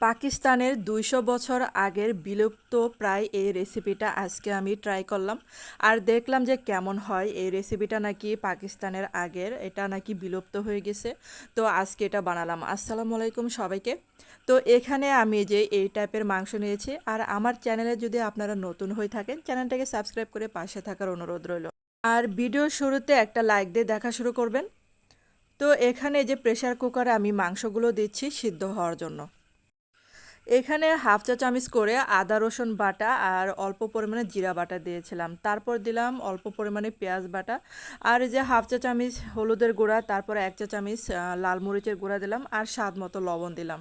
পাকিস্তানের ২০০ বছর আগের বিলুপ্ত প্রায় এই রেসিপিটা আজকে আমি ট্রাই করলাম। আর দেখলাম যে কেমন হয়। এই রেসিপিটা নাকি পাকিস্তানের আগের, এটা নাকি বিলুপ্ত হয়ে গেছে। তো আজকে এটা বানালাম। আসসালামু আলাইকুম সবাইকে। তো এখানে আমি যে এই টাইপের মাংস নিয়েছি, আর আমার চ্যানেলে যদি আপনারা নতুন হয়ে থাকেন চ্যানেলটাকে সাবস্ক্রাইব করে পাশে থাকার অনুরোধ রইল। আর ভিডিওর শুরুতে একটা লাইক দিয়ে দেখা শুরু করবেন। তো এখানে যে প্রেসার কুকারে আমি মাংসগুলো দিচ্ছি সিদ্ধ হওয়ার জন্য। এখানে হাফ চা চামচ করে আদা রসুন বাটা আর অল্প পরিমাণে জিরা বাটা দিয়েছিলাম। তারপর দিলাম অল্প পরিমাণে পেঁয়াজ বাটা, আর এই যে হাফ চা চামচ হলুদের গুঁড়া, তারপর এক চা চামচ লাল মরিচের গুঁড়া দিলাম, আর স্বাদ মতো লবণ দিলাম।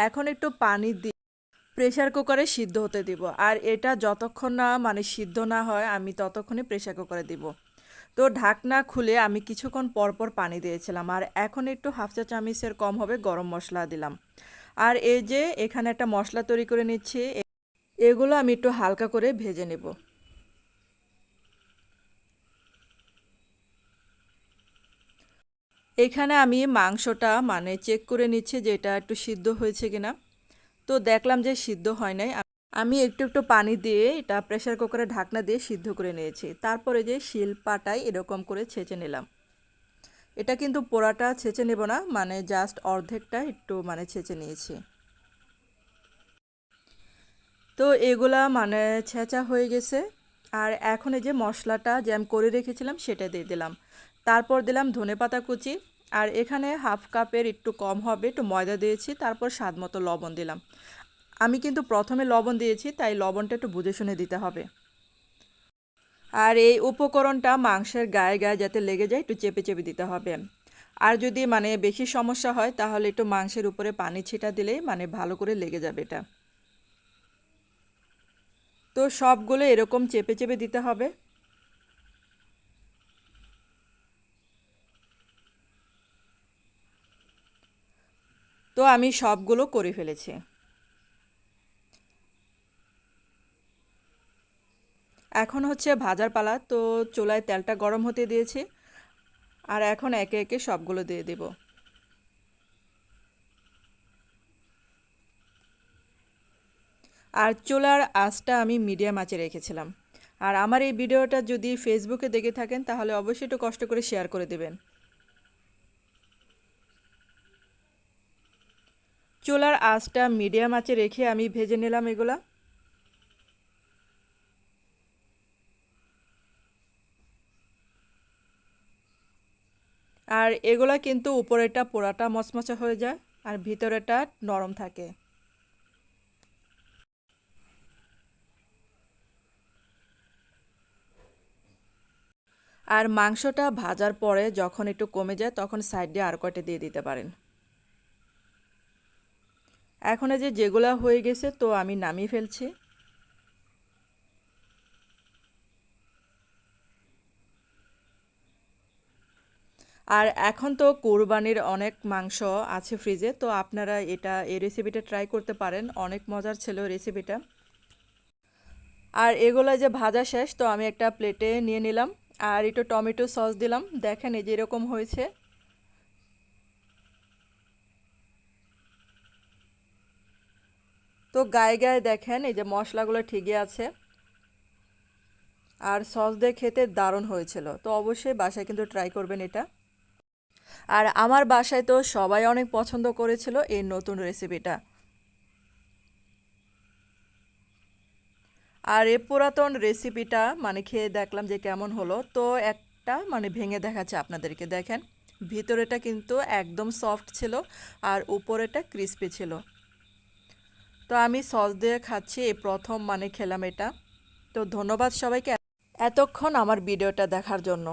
এখন একটু পানি দিয়ে প্রেসার কুকারে সিদ্ধ হতে দিব। আর এটা যতক্ষণ না সিদ্ধ না হয় আমি ততক্ষণই প্রেসার কুকারে দিব। তো ঢাকনা খুলে আমি কিছুক্ষণ পর পর পানি দিয়েছিলাম। আর এখন একটু হাফ চা চামচের কম হবে গরম মশলা দিলাম। আর এই যে এখানে একটা মশলা তৈরি করে নিচ্ছি, এগুলো আমি একটু হালকা করে ভেজে নেব। এখানে আমি মাংসটা চেক করে নিচ্ছি যে এটা একটু সিদ্ধ হয়েছে কিনা। তো দেখলাম যে সিদ্ধ হয় নাই। আমি একটু একটু পানি দিয়ে এটা প্রেসার কুকারে ঢাকনা দিয়ে সিদ্ধ করে নিয়েছি। তারপরে যে শিলপাটায় এরকম করে ছেঁচে নিলাম। এটা কিন্তু পোড়াটা ছেঁচে নেব না, জাস্ট অর্ধেকটা একটু ছেঁচে নিয়েছি। তো এগুলা ছেঁচা হয়ে গেছে। আর এখন এই যে মশলাটা যে আমি করে রেখেছিলাম সেটা দিয়ে দিলাম। তারপর দিলাম ধনেপাতা কুচি। আর এখানে হাফ কাপের একটু কম হবে একটু ময়দা দিয়েছি, তারপর স্বাদ মতো লবণ দিলাম। আমি কিন্তু প্রথমে লবণ দিয়েছি, তাই লবণটা একটু বুঝে শুনে দিতে হবে। আর এই উপকরণটা মাংসের গায়ে গায়ে যাতে লেগে যায় একটু চেপে চেপে দিতে হবে। আর যদি বেশি সমস্যা হয় তাহলে একটু মাংসের উপরে পানি ছিটা দিলেই ভালো করে লেগে যাবে এটা। তো সবগুলো এরকম চেপে চেপে দিতে হবে। তো আমি সবগুলো করে ফেলেছি। এখন হচ্ছে ভাজার পালা। তো চুলায় তেলটা গরম হতে দিয়েছি। আর এখন একে একে সবগুলো দিয়ে দেব। আর চুলার আঁচটা আমি মিডিয়াম আঁচে রেখেছিলাম। আর আমার এই ভিডিওটা যদি ফেসবুকে দেখে থাকেন তাহলে অবশ্যই একটু কষ্ট করে শেয়ার করে দেবেন। চুলার আঁচটা মিডিয়াম আঁচে রেখে আমি ভেজে নিলাম এগুলা। আর এগুলা কিন্তু উপরেরটা পোড়াটা মচমচে হয়ে যায়, আর ভিতরেটা নরম থাকে। আর মাংসটা ভাজার পরে যখন একটু কমে যায় তখন সাইড দিয়ে আর কয়টা দিয়ে দিতে পারেন। এখন এই যে যেগুলা হয়ে গেছে তো আমি নামিয়ে ফেলছি। আর এখন তো কোরবানির অনেক মাংস আছে ফ্রিজে, তো আপনারা এই রেসিপিটা ট্রাই করতে পারেন। অনেক মজার ছিল রেসিপিটা। আর এগুলো যে ভাজা শেষ তো আমি একটা প্লেটে নিয়ে নিলাম। আর একটু টমেটো সস দিলাম। দেখেন এই যে এরকম হয়েছে। তো গায়ে গায়ে দেখেন এই যে মশলাগুলো ঠিকই আছে। আর সস দিয়ে খেতে দারুণ হয়েছিল। তো অবশ্যই বাসায় কিন্তু ট্রাই করবেন এটা। আর আমার বাসায় তো সবাই অনেক পছন্দ করেছিল এই নতুন রেসিপিটা। আর এই পুরাতন রেসিপিটা খেয়ে দেখলাম যে কেমন হলো। তো একটা ভেঙে দেখাচ্ছে আপনাদেরকে, দেখেন ভিতরেটা কিন্তু একদম সফট ছিল, আর উপরেটা ক্রিস্পি ছিল। তো আমি সস দিয়ে খাচ্ছি, এই প্রথম খেলাম এটা। তো ধন্যবাদ সবাইকে এতক্ষণ আমার ভিডিওটা দেখার জন্য।